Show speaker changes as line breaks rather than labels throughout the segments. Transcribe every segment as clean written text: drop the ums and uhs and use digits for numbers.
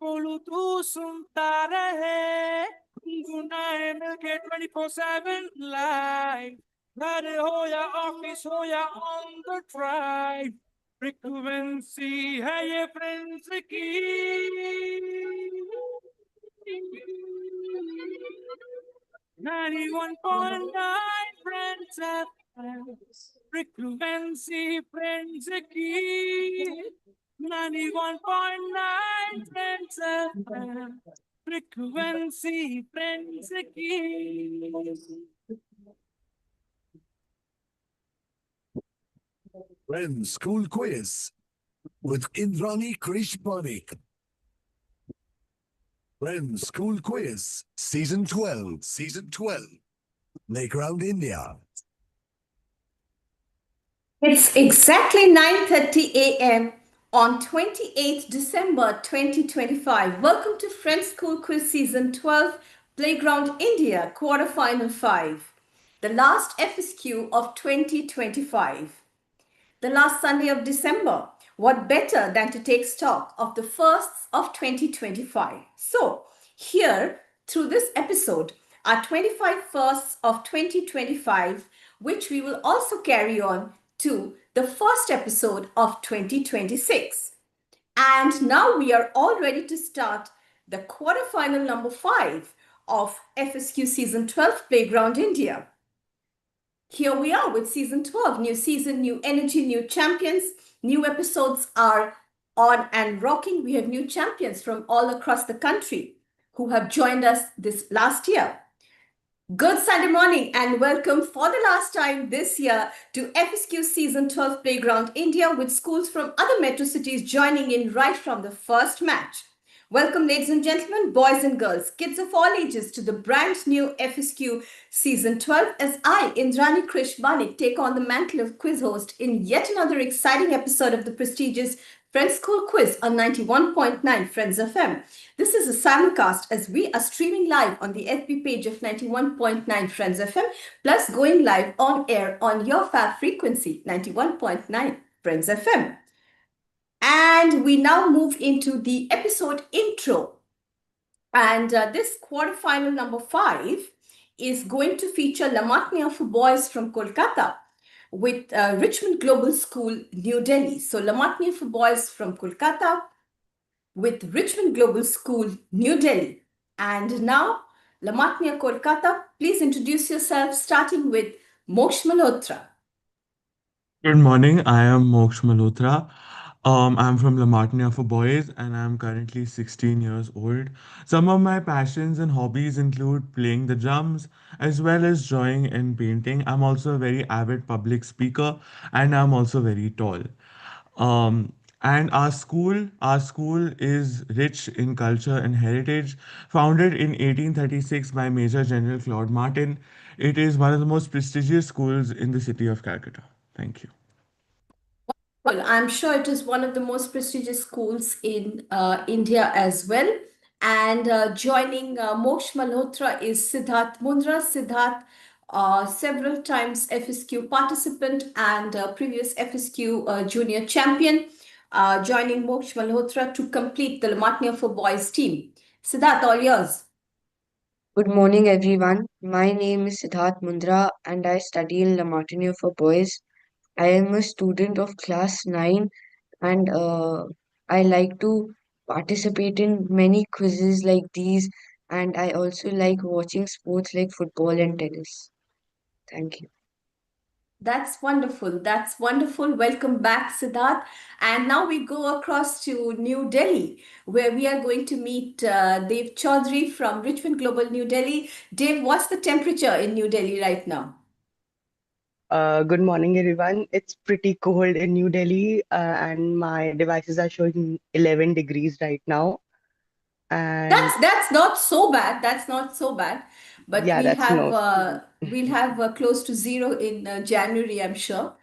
बोलूं तू सुनता रहे, गुनगुनाए मिलके 24/7 लाइव, घर हो या ऑफिस हो या ऑन द ड्राइव, फ्रीक्वेंसी है ये फ्रेंड्स की, 91.9 Friends FM, frequency Friends की, 91.9 Friends FM, frequency Friends की.
Friends School Quiz with Indrani Krish Panik. Friends School Quiz, Season 12, Playground India.
It's exactly 9:30 a.m. on 28th December 2025. Welcome to Friends School Quiz Season 12, Playground India, Quarterfinal 5, the last FSQ of 2025. The last Sunday of December. What better than to take stock of the firsts of 2025? So, here, through this episode, are 25 firsts of 2025, which we will also carry on to the first episode of 2026. And now we are all ready to start the quarterfinal number 5 of FSQ Season 12 Playground India. Here we are with season 12, new season, new energy, new champions. New episodes are on and rocking. We have new champions from all across the country who have joined us this last year. Good Sunday morning and welcome for the last time this year to FSQ Season 12 Playground India, with schools from other metro cities joining in right from the first match. Welcome, ladies and gentlemen, boys and girls, kids of all ages, to the brand new FSQ Season 12, as I, Indrani Krish Banik, take on the mantle of quiz host in yet another exciting episode of the prestigious Friends School Quiz on 91.9 Friends FM. This is a simulcast as we are streaming live on the FB page of 91.9 Friends FM, plus going live on air on your fab frequency, 91.9 Friends FM. And we now move into the episode intro. And this quarterfinal number 5 is going to feature La Matnia for Boys from Kolkata with Richmond Global School, New Delhi. So La Matnia for Boys from Kolkata with Richmond Global School, New Delhi. And now, La Matnia Kolkata, please introduce yourself, starting with Moksh Malhotra.
Good morning. I am Moksh Malhotra. I'm from Lamartine for Boys and I'm currently 16 years old. Some of my passions and hobbies include playing the drums as well as drawing and painting. I'm also a very avid public speaker and I'm also very tall. And our school is rich in culture and heritage. Founded in 1836 by Major General Claude Martin, it is one of the most prestigious schools in the city of Calcutta. Thank you.
Well, I'm sure it is one of the most prestigious schools in India as well. And joining Moksh Malhotra is Siddharth Mundra. Siddharth, several times FSQ participant and previous FSQ junior champion, joining Moksh Malhotra to complete the Lamatnia for Boys team. Siddharth, all yours.
Good morning, everyone. My name is Siddharth Mundra and I study in La Martiniere for Boys. I am a student of class 9 and I like to participate in many quizzes like these, and I also like watching sports like football and tennis. Thank you.
That's wonderful. That's wonderful. Welcome back, Siddharth. And now we go across to New Delhi, where we are going to meet Dev Chaudhary from Richmond Global New Delhi. Dev, what's the temperature in New Delhi right now?
Good morning, everyone. It's pretty cold in New Delhi, and my devices are showing 11 degrees right now. And
That's not so bad. That's not so bad. But
yeah, that's no.
we'll have close to zero in January, I'm sure.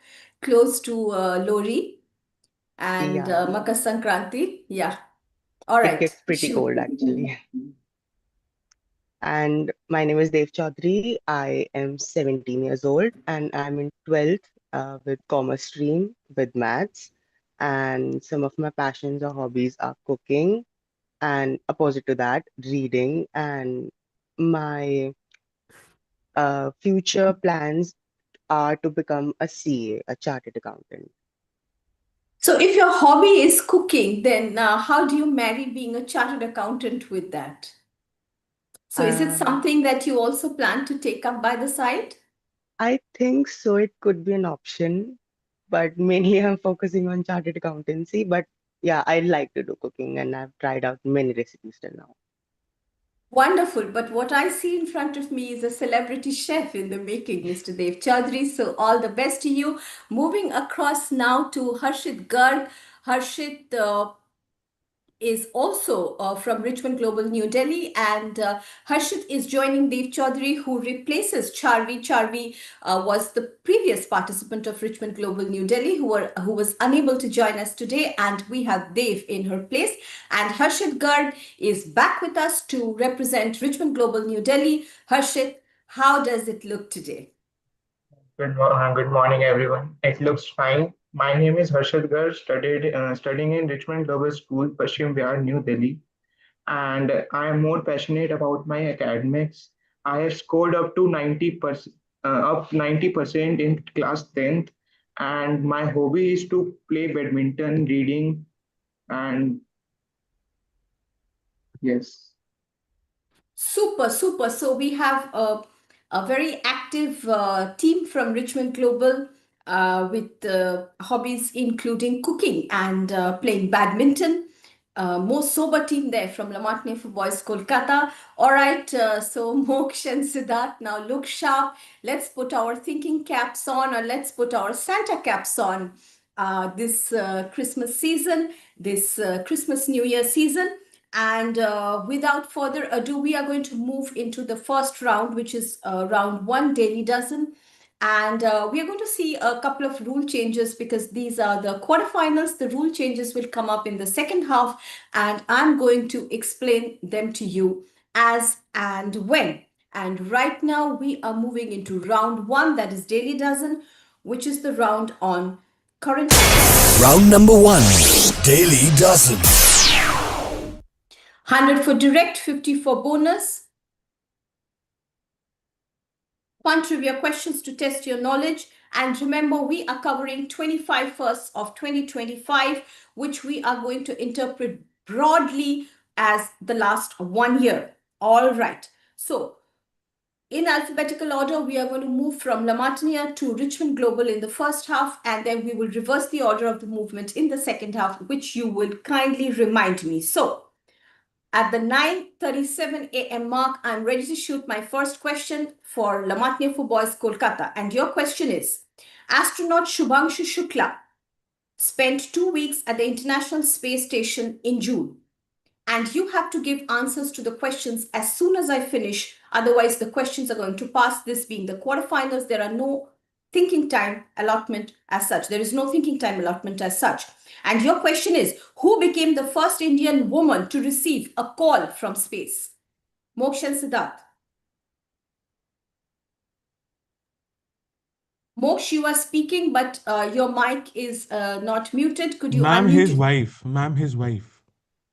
Close to Lori and
Yeah,
Makar Sankranti. Yeah. All
it
right.
gets pretty
Shoot.
cold actually. And my name is Dev Chaudhary. I am 17 years old and I'm in 12th with commerce stream with maths. And some of my passions or hobbies are cooking, and opposite to that, reading. And my future plans are to become a CA, a chartered accountant.
So, if your hobby is cooking, then how do you marry being a chartered accountant with that? So, is it
Um,
something that you also plan to take up by the side?
I think so. It could be an option, but mainly I'm focusing on chartered accountancy. But yeah, I like to do cooking, and I've tried out many recipes till now.
Wonderful. But what I see in front of me is a celebrity chef in the making, Mr. Dev Chaudhary. So, all the best to you. Moving across now to Harshit Garg. Harshit is also from Richmond Global New Delhi, and Harshit is joining Dev Chaudhary, who replaces Charvi. Charvi was the previous participant of Richmond Global New Delhi, who was unable to join us today, and we have Dev in her place. And Harshit Garg is back with us to represent Richmond Global New Delhi. Harshit, how does it look today?
Good morning, everyone. It looks fine. My name is Harshad Gar, studying in Richmond Global School, Paschim Vihar, New Delhi, and I am more passionate about my academics. I have scored up 90% in class 10th, and my hobby is to play badminton, reading, and yes.
Super, super. So we have a very active team from Richmond Global with hobbies including cooking and playing badminton. More sober team there from La Martiniere for Boys, Kolkata. All right, so Moksh and Siddharth, now look sharp. Let's put our thinking caps on, or let's put our Santa caps on this Christmas season, this Christmas New Year season. And without further ado, we are going to move into the first round, which is round one, Daily Dozen. And we are going to see a couple of rule changes because these are the quarterfinals. The rule changes will come up in the second half, and I'm going to explain them to you as and when. And right now, we are moving into round one, that is Daily Dozen, which is the round on current.
Round number 1. Daily Dozen.
100 for direct, 50 for bonus. Fun trivia questions to test your knowledge. And remember, we are covering 25 firsts of 2025, which we are going to interpret broadly as the last 1 year. All right. So, in alphabetical order, we are going to move from La Martiniere to Richmond Global in the first half, and then we will reverse the order of the movement in the second half, which you will kindly remind me. So, at the 9:37 a.m. mark, I'm ready to shoot my first question for La Martiniere for Boys, Kolkata. And your question is, astronaut Shubhangshu Shukla spent 2 weeks at the International Space Station in June. And you have to give answers to the questions as soon as I finish. Otherwise, the questions are going to pass. This being the quarterfinals, there are no thinking time allotment as such. There is no thinking time allotment as such. And your question is, who became the first Indian woman to receive a call from space? Moksh and Siddharth. Moksh, you are speaking, but your mic is not muted. Could you
Ma'am,
unmute
his
it?
wife. Ma'am, his wife.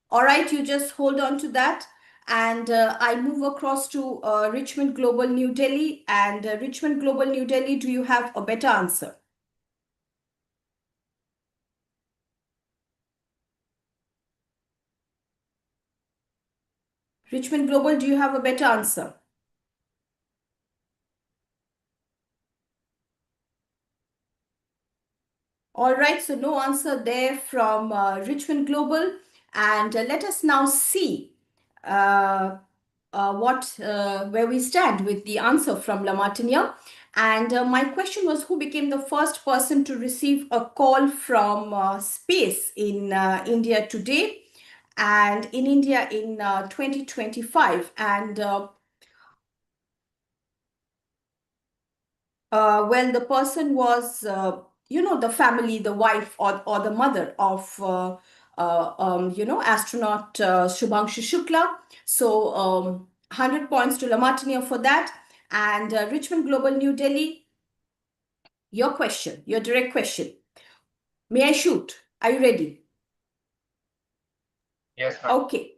All right, you just hold on to that. And I move across to Richmond Global New Delhi. And Richmond Global New Delhi, do you have a better answer? Richmond Global, do you have a better answer? All right, so no answer there from Richmond Global. And let us now see where we stand with the answer from La Martiniere. And my question was, who became the first person to receive a call from space in India today and in India in 2025? And well, the person was, the family, the wife or the mother of, astronaut Shubhangshu Shukla. So 100 points to La Martiniere for that. And Richmond Global New Delhi, your question, your direct question. May I shoot? Are you ready?
Yes, ma'am.
Okay.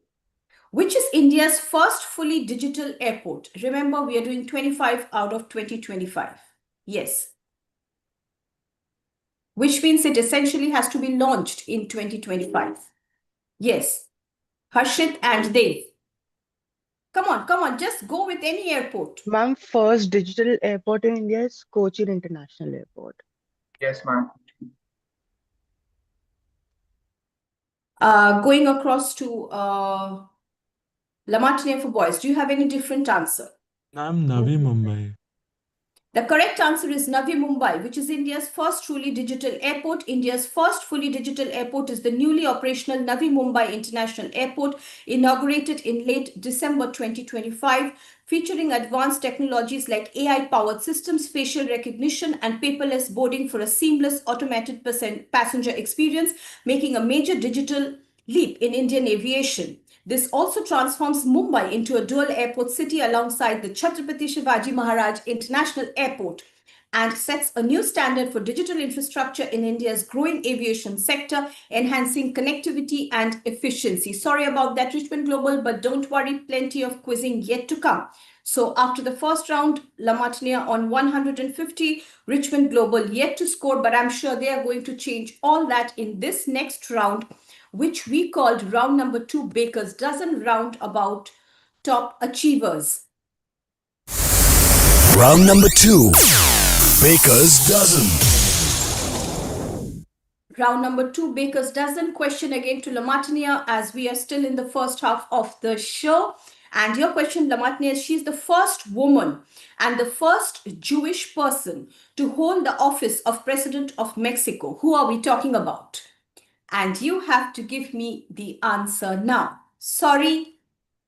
Which is India's first fully digital airport? Remember, we are doing 25 out of 2025. Yes. Which means it essentially has to be launched in 2025. Yes. Harshit and Dev. Come on, just go with any airport.
Ma'am, first digital airport in India is Cochin International Airport.
Yes, ma'am.
Going across to La Martiniere for boys, do you have any different answer?
Ma'am, Navi Mumbai.
The correct answer is Navi Mumbai, which is India's first truly digital airport. India's first fully digital airport is the newly operational Navi Mumbai International Airport, inaugurated in late December 2025, featuring advanced technologies like AI-powered systems, facial recognition, and paperless boarding for a seamless automated passenger experience, making a major digital leap in Indian aviation. This also transforms Mumbai into a dual airport city alongside the Chhatrapati Shivaji Maharaj International Airport and sets a new standard for digital infrastructure in India's growing aviation sector, enhancing connectivity and efficiency. Sorry about that, Richmond Global, but don't worry, plenty of quizzing yet to come. So after the first round, La Martiniere on 150, Richmond Global yet to score, but I'm sure they are going to change all that in this next round, which we called round number 2, Baker's Dozen, round about top achievers.
Round number 2, Baker's Dozen.
Round number 2, Baker's Dozen. Question again to La Martiniere as we are still in the first half of the show. And your question, La Martiniere, she's the first woman and the first Jewish person to hold the office of President of Mexico. Who are we talking about? And you have to give me the answer now. Sorry,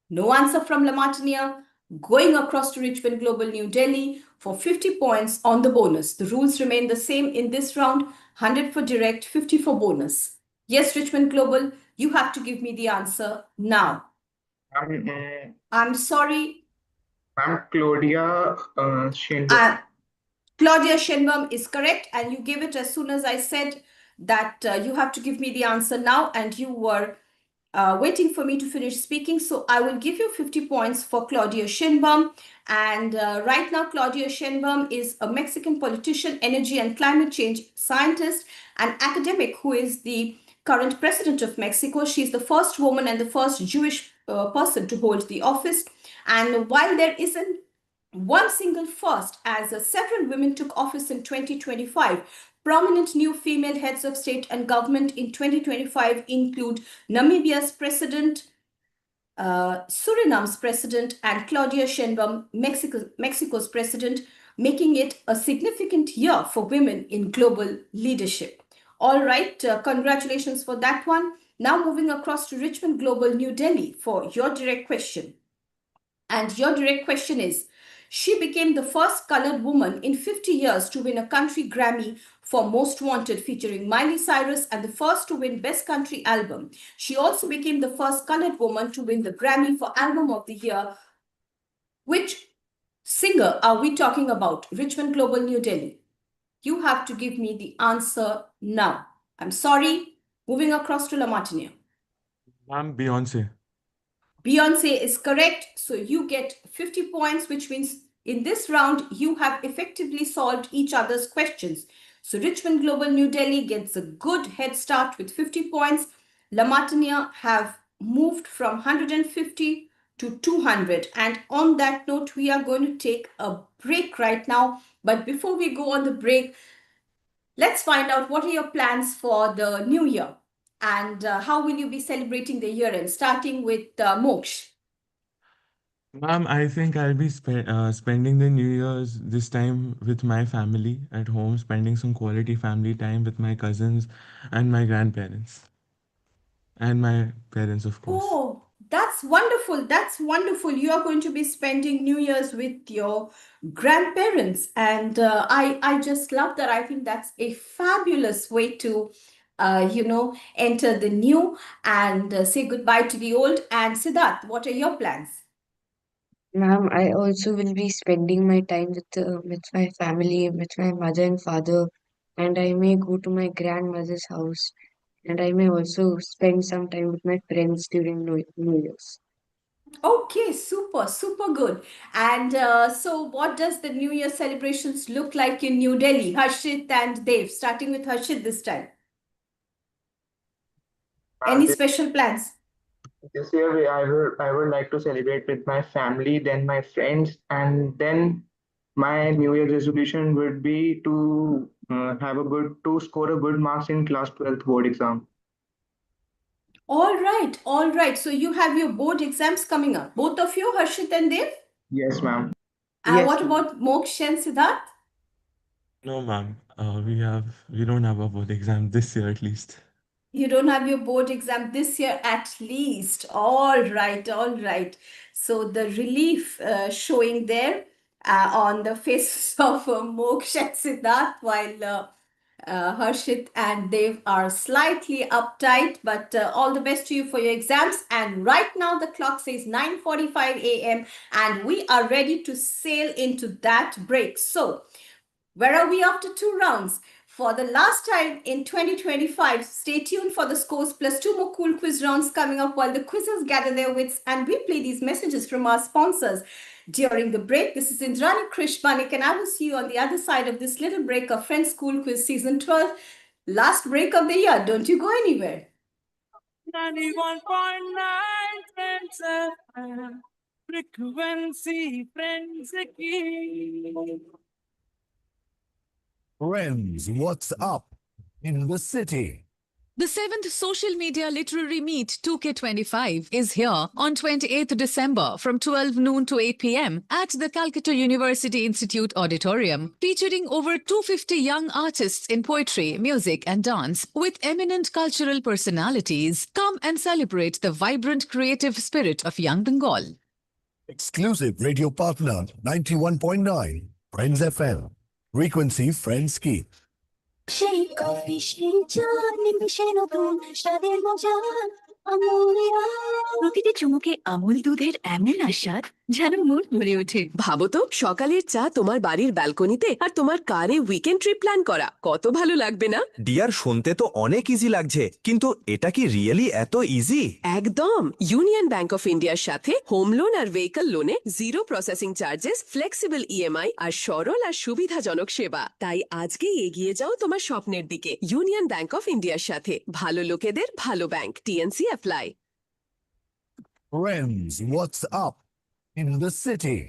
no answer from La Martiniere. Going across to Richmond Global New Delhi for 50 points on the bonus. The rules remain the same in this round, 100 for direct, 50 for bonus. Yes, Richmond Global, you have to give me the answer now. I'm sorry.
Ma'am, Claudia Sheinbaum.
Claudia Sheinbaum is correct, and you gave it as soon as I said that you have to give me the answer now, and you were waiting for me to finish speaking. So I will give you 50 points for Claudia Sheinbaum. And right now, Claudia Sheinbaum is a Mexican politician, energy and climate change scientist, and academic who is the current president of Mexico. She's the first woman and the first Jewish person to hold the office. And while there isn't one single first, as several women took office in 2025, prominent new female heads of state and government in 2025 include Namibia's president, Suriname's president, and Claudia Sheinbaum, Mexico's president, making it a significant year for women in global leadership. All right, congratulations for that one. Now moving across to Richmond Global New Delhi for your direct question. And your direct question is, she became the first colored woman in 50 years to win a country Grammy for Most Wanted featuring Miley Cyrus and the first to win Best Country Album. She also became the first colored woman to win the Grammy for Album of the Year. Which singer are we talking about? Richmond Global New Delhi. You have to give me the answer now. I'm sorry. Moving across to La Martiniere.
Ma'am, Beyonce.
Beyonce is correct. So you get 50 points, which means in this round, you have effectively solved each other's questions. So Richmond Global New Delhi gets a good head start with 50 points. La Martiniere have moved from 150 to 200. And on that note, we are going to take a break right now. But before we go on the break, let's find out what are your plans for the new year and how will you be celebrating the year end, starting with Moksh.
Ma'am, I think I'll be spending the New Year's this time with my family at home, spending some quality family time with my cousins and my grandparents. And my parents, of course.
Oh, that's wonderful. That's wonderful. You are going to be spending New Year's with your grandparents. And I just love that. I think that's a fabulous way to, enter the new and say goodbye to the old. And Siddharth, what are your plans?
Ma'am, I also will be spending my time with my family, with my mother and father, and I may go to my grandmother's house, and I may also spend some time with my friends during New Year's.
Okay, super, super good. And so, what does the New Year celebrations look like in New Delhi? Harshit and Dev, starting with Harshit this time. Any
This,
special plans?
this year I would like to celebrate with my family, then my friends, and then my New Year's resolution would be to to score a good marks in class 12th board exam.
All right, all right. So, you have your board exams coming up, both of you, Harshit and Dev.
Yes, ma'am.
Yes,
What
ma'am.
about Moksh and Siddharth?
No, ma'am. We don't have a board exam this year at least.
You don't have your board exam this year at least. All right, all right. So the relief showing there on the faces of Moksh and Siddharth, while Harshit and Dev are slightly uptight, but all the best to you for your exams. And right now the clock says 9:45 a.m. and we are ready to sail into that break. So where are we after 2 rounds? For the last time in 2025, stay tuned for the scores plus 2 more cool quiz rounds coming up while the quizzes gather their wits and we play these messages from our sponsors. During the break, this is Indrani Krish Banik and I will see you on the other side of this little break of Friends School Quiz Season 12. Last break of the year. Don't you go anywhere.
91.9 Friends FM, frequency friends की.
Friends, what's up in the city?
The 7th Social Media Literary Meet 2K25 is here on 28th December from 12 noon to 8 p.m. at the Calcutta University Institute Auditorium, featuring over 250 young artists in poetry, music, and dance with eminent cultural personalities. Come and celebrate the vibrant creative spirit of young Bengal.
Exclusive radio partner 91.9 Friends FM. Frequency Friends Keep.
সেই coffee সেই চা নিমিশে নতুন স্বাদের মজা আমুলিয়া প্রতিটি চুমুকে আমুল দুধের এমন আস্বাদ যেন মন ভরে ওঠে।
ভাবো তো সকালের চা তোমার বাড়ির ব্যালকনিতে আর তোমার কারে উইকেন্ড ট্রিপ প্ল্যান করা কত ভালো লাগবে না?
ডিয়ার শুনতে তো অনেক ইজি লাগছে কিন্তু এটা কি রিয়েলি এত ইজি?
একদম। ইউনিয়ন ব্যাংক অফ ইন্ডিয়ার সাথে হোম লোন আর ভেহিকল লোনে zero processing charges, flexible EMI আর সরল আর সুবিধাজনক সেবা। তাই আজকেই এগিয়ে যাও তোমার স্বপ্নের দিকে ইউনিয়ন ব্যাংক অফ ইন্ডিয়ার সাথে। ভালো লোকেদের ভালো bank. TNC apply.
Friends, what's up in the city?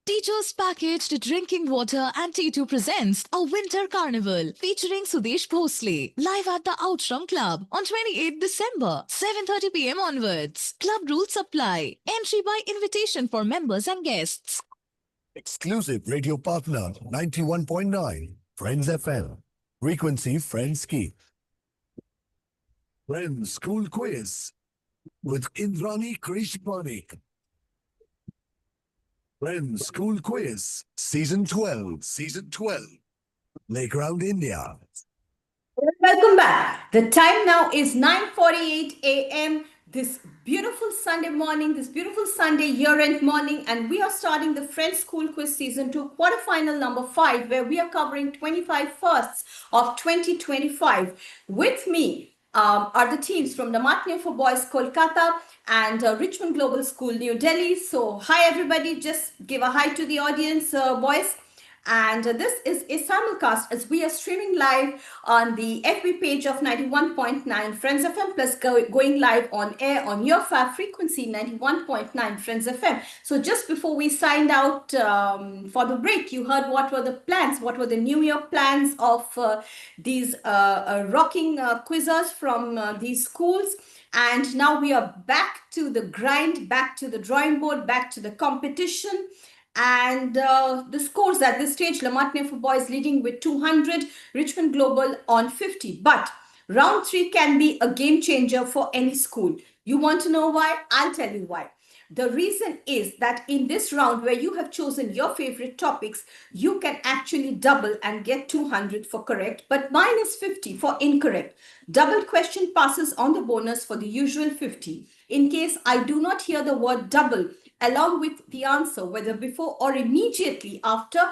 Teachers Packaged Drinking Water and T2 presents a Winter Carnival featuring Sudesh Bhosle live at the Outram Club on 28th December, 7:30 p.m. onwards. Club rules apply. Entry by invitation for members and guests.
Exclusive radio partner 91.9 Friends FM. Frequency Friends Keep. Friends School Quiz with Indrani Krish Banik. Friends School Quiz Season 12. Playground India.
Welcome back. The time now is 9:48 a.m. This beautiful Sunday morning, this beautiful Sunday year-end morning, and we are starting the Friends School Quiz Season 2 quarterfinal number 5, where we are covering 25 firsts of 2025. With me are the teams from the Namatnya for Boys Kolkata and Richmond Global School New Delhi. So hi everybody, just give a hi to the audience, boys. And this is a simulcast as we are streaming live on the FB page of 91.9 Friends FM plus going live on air on your fab frequency 91.9 Friends FM. So just before we signed out for the break, you heard what were the plans, what were the New Year plans of these rocking quizzers from these schools. And now we are back to the grind, back to the drawing board, back to the competition. And the scores at this stage, Namatnya for Boys leading with 200, Richmond Global on 50. But round 3 can be a game changer for any school. You want to know why? I'll tell you why. The reason is that in this round where you have chosen your favorite topics, you can actually double and get 200 for correct, but minus 50 for incorrect. Double question passes on the bonus for the usual 50. In case I do not hear the word double along with the answer, whether before or immediately after,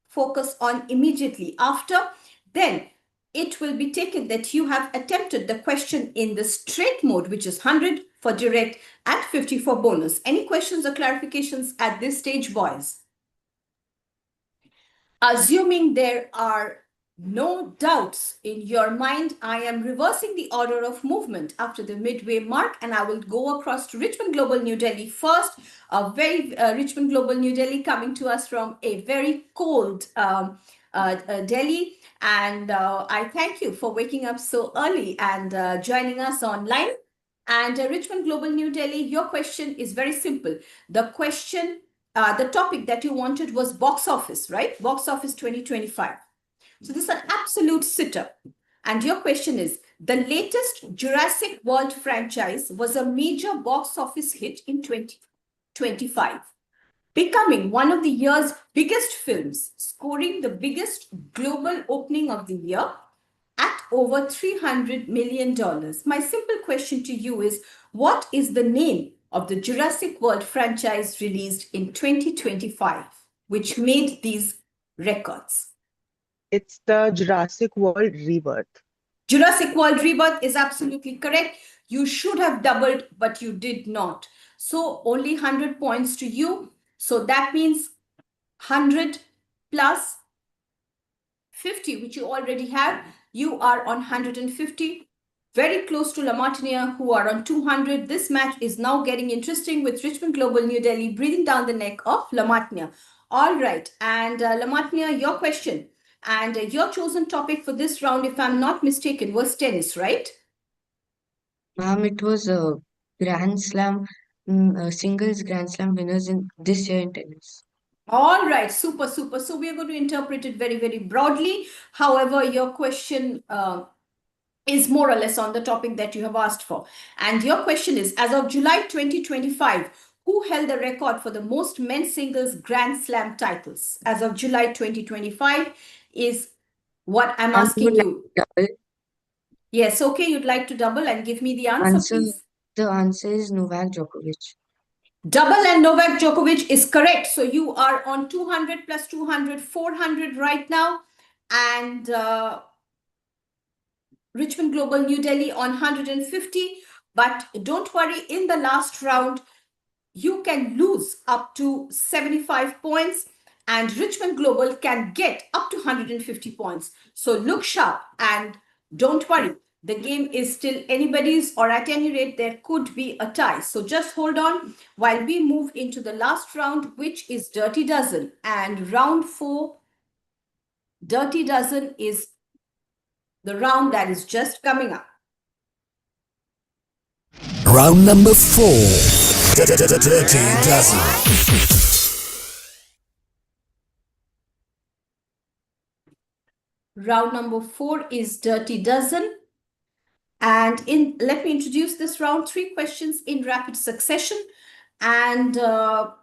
focus on immediately after, then it will be taken that you have attempted the question in the straight mode, which is 100 for direct, and 50 for bonus. Any questions or clarifications at this stage, boys? Assuming there are no doubts in your mind, I am reversing the order of movement after the midway mark, and I will go across to Richmond Global New Delhi first. Richmond Global New Delhi coming to us from a very cold Delhi. And I thank you for waking up so early and joining us online. And Richmond Global New Delhi, your question is very simple. The question, the topic that you wanted was box office, right? Box office 2025. So this is an absolute sitter. And your question is, the latest Jurassic World franchise was a major box office hit in 2025, becoming one of the year's biggest films, scoring the biggest global opening of the year at over $300 million. My simple question to you is, what is the name of the Jurassic World franchise released in 2025, which made these records?
It's the Jurassic World Rebirth.
Jurassic World Rebirth is absolutely correct. You should have doubled, but you did not. So only 100 points to you. So that means 100 plus 50, which you already have. You are on 150, very close to La Martiniere, who are on 200. This match is now getting interesting with Richmond Global New Delhi breathing down the neck of La Martiniere. All right, and La Martiniere, your question. And your chosen topic for this round, if I'm not mistaken, was tennis, right?
Ma'am, it was a Grand Slam, singles Grand Slam winners in this year in tennis.
All right, super, super. So we are going to interpret it very, very broadly. However, your question is more or less on the topic that you have asked for. And your question is, as of July 2025, who held the record for the most men's singles Grand Slam titles? As of July 2025 is what I'm asking you.
Double.
Yes, okay, you'd like to double and give me the answer, please.
The answer is Novak Djokovic.
Double and Novak Djokovic is correct. So you are on 200 plus 200, 400 right now. And Richmond Global New Delhi on 150. But don't worry, in the last round, you can lose up to 75 points and Richmond Global can get up to 150 points. So look sharp and don't worry. The game is still anybody's, or at any rate, there could be a tie. So just hold on while we move into the last round, which is Dirty Dozen. And round 4, Dirty Dozen is the round that is just coming up.
Round number 4. Dirty Dozen.
Round number 4 is Dirty Dozen. And let me introduce this round. 3 questions in rapid succession. And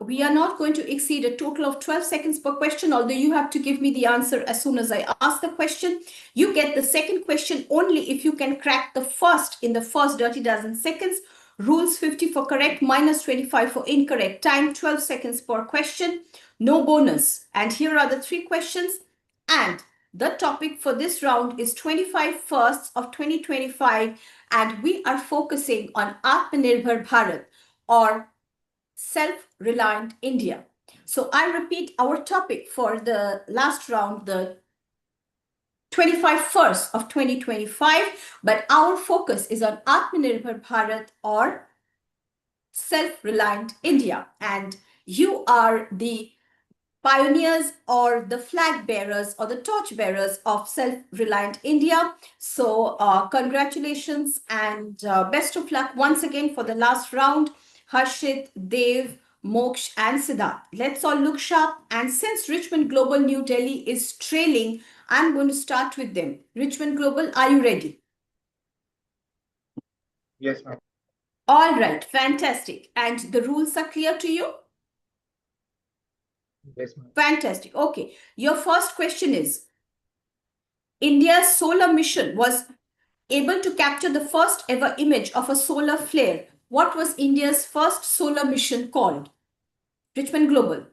we are not going to exceed a total of 12 seconds per question, although you have to give me the answer as soon as I ask the question. You get the second question only if you can crack the first in the first Dirty Dozen seconds. Rules 50 for correct, minus 25 for incorrect. Time 12 seconds per question. No bonus. And here are the 3 questions. And the topic for this round is 25 firsts of 2025, and we are focusing on Atmanirbhar Bharat, or self-reliant India. So I repeat our topic for the last round, the 25 firsts of 2025, but our focus is on Atmanirbhar Bharat, or self-reliant India. And you are the pioneers or the flag bearers or the torch bearers of self-reliant India. So congratulations and best of luck once again for the last round. Harshit, Dev, Moksh and Siddharth. Let's all look sharp. And since Richmond Global New Delhi is trailing, I'm going to start with them. Richmond Global, are you ready?
Yes, ma'am.
All right, fantastic. And the rules are clear to you?
Yes, ma'am.
Fantastic. Okay. Your first question is, India's solar mission was able to capture the first ever image of a solar flare. What was India's first solar mission called? Richmond Global.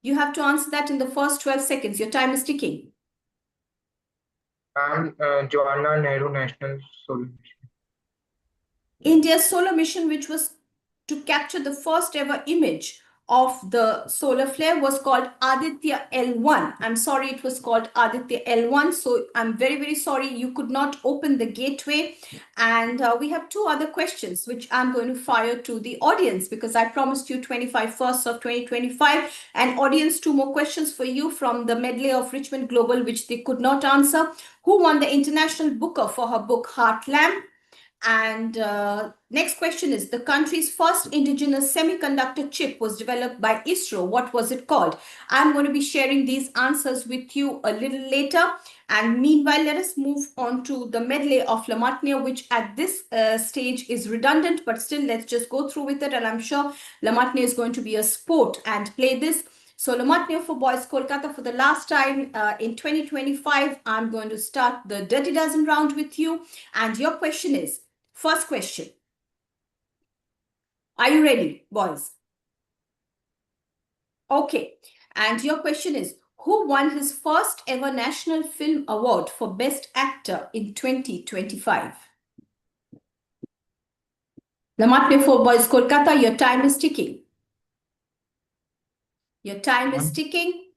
You have to answer that in the first 12 seconds. Your time is ticking.
Jawaharlal Nehru National Solar Mission.
India's solar mission, which was to capture the first ever image of the solar flare, was called Aditya L1. I'm sorry, it was called Aditya L1. So I'm very, very sorry you could not open the gateway. And we have two other questions, which I'm going to fire to the audience because I promised you 25 firsts of 2025. And audience, two more questions for you from the medley of Richmond Global, which they could not answer. Who won the International Booker for her book Heartland? And next question is, the country's first indigenous semiconductor chip was developed by ISRO. What was it called? I'm going to be sharing these answers with you a little later. And meanwhile, let us move on to the medley of La Martiniere, which at this stage is redundant, but still let's just go through with it. And I'm sure La Martiniere is going to be a sport and play this. So La Martiniere for Boys Kolkata for the last time in 2025. I'm going to start the Dirty Dozen round with you. And your question is, first question. Are you ready, boys? Okay. And your question is, who won his first ever National Film Award for Best Actor in 2025? La Martiniere for Boys Kolkata, your time is ticking. Your time is ticking.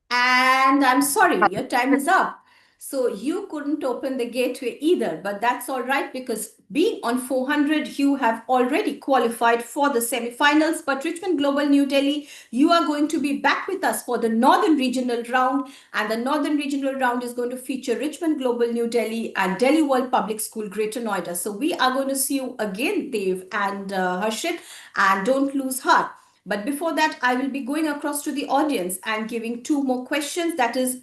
And I'm sorry, your time is up. So you couldn't open the gateway either, but that's all right because being on 400, you have already qualified for the semifinals. But Richmond Global New Delhi, you are going to be back with us for the Northern Regional Round. And the Northern Regional Round is going to feature Richmond Global New Delhi and Delhi World Public School Greater Noida. So we are going to see you again, Dev and Harshit, and don't lose heart. But before that, I will be going across to the audience and giving two more questions. That is,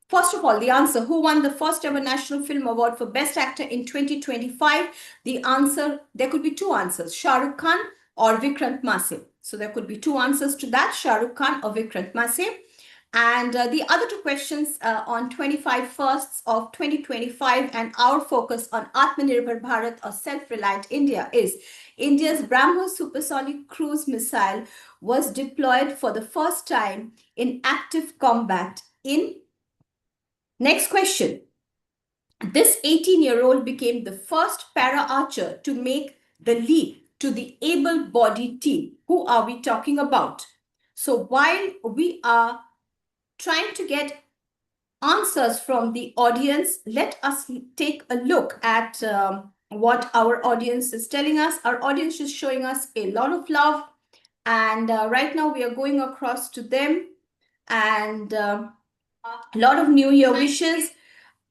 first of all, the answer, who won the first ever National Film Award for Best Actor in 2025? The answer, there could be two answers, Shah Rukh Khan or Vikrant Massey. So there could be two answers to that, Shah Rukh Khan or Vikrant Massey. And the other two questions on 25 firsts of 2025 and our focus on Atmanirbhar Bharat or self-reliant India is, India's BrahMos supersonic cruise missile was deployed for the first time in active combat in... Next question. This 18-year-old became the first para-archer to make the leap to the able-bodied team. Who are we talking about? So while we are trying to get answers from the audience, let us take a look at what our audience is telling us. Our audience is showing us a lot of love. And right now we are going across to them and a lot of New Year wishes.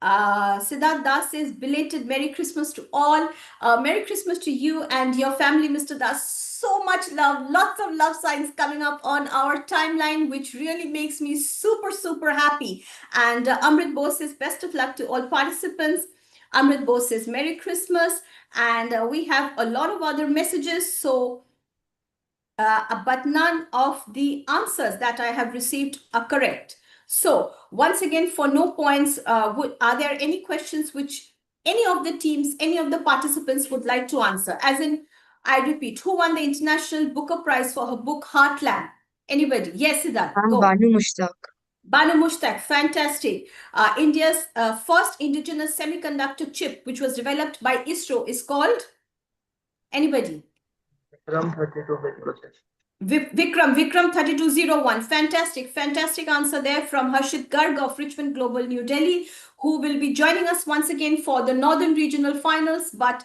Siddharth Das says, belated Merry Christmas to all. Merry Christmas to you and your family, Mr. Das. So much love, lots of love signs coming up on our timeline, which really makes me super, super happy. And Amrit Bose says, best of luck to all participants. Amrit Bose says, Merry Christmas. And we have a lot of other messages. So, but none of the answers that I have received are correct. So once again, for no points, are there any questions which any of the teams, any of the participants would like to answer? As in, I repeat, who won the International Booker Prize for her book Heartland? Anybody? Yes, Siddharth. Go.
Banu Mushtaq.
Banu Mushtaq, fantastic. India's first indigenous semiconductor chip, which was developed by ISRO, is called? Anybody?
Vikram 32-bit processor.
Vikram 3201. Fantastic answer there from Harshit Garg of Richmond Global New Delhi, who will be joining us once again for the Northern Regional Finals. But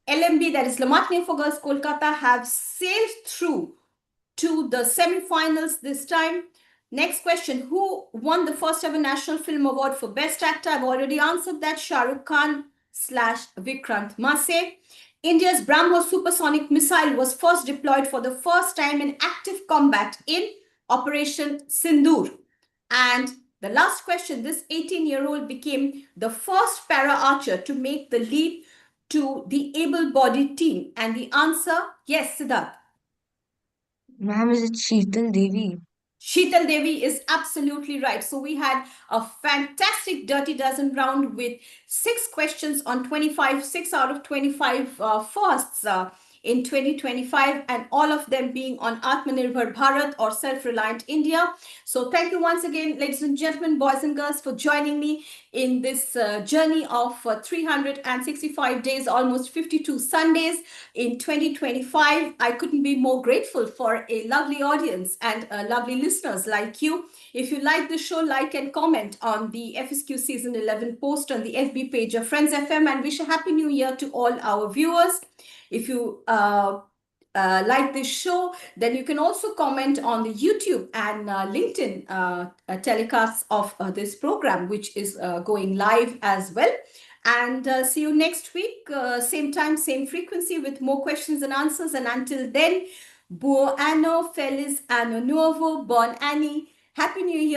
LMB, that is La Martiniere for Girls Kolkata, have sailed through to the semi-finals this time. Next question, who won the first ever National Film Award for Best Actor? I've already answered that, Shah Rukh Khan / Vikrant Massey. India's BrahMos supersonic missile was first deployed for the first time in active combat in Operation Sindoor. And the last question, this 18-year-old became the first para-archer to make the leap to the able-bodied team. And the answer, yes, Siddharth.
Ma'am, is it Sheetal Devi?
Sheetal Devi is absolutely right. So we had a fantastic Dirty Dozen round with 6 questions on 25, 6 out of 25 firsts in 2025, and all of them being on Atmanirbhar Bharat or self-reliant India. So thank you once again, ladies and gentlemen, boys and girls, for joining me in this journey of 365 days, almost 52 Sundays in 2025. I couldn't be more grateful for a lovely audience and lovely listeners like you. If you like the show, like and comment on the FSQ Season 11 post on the FB page of Friends FM, and wish a Happy New Year to all our viewers. If you like this show, then you can also comment on the YouTube and LinkedIn telecasts of this program, which is going live as well. And see you next week, same time, same frequency, with more questions and answers. And until then, buon anno, feliz anno nuovo, bon anni, Happy New Year.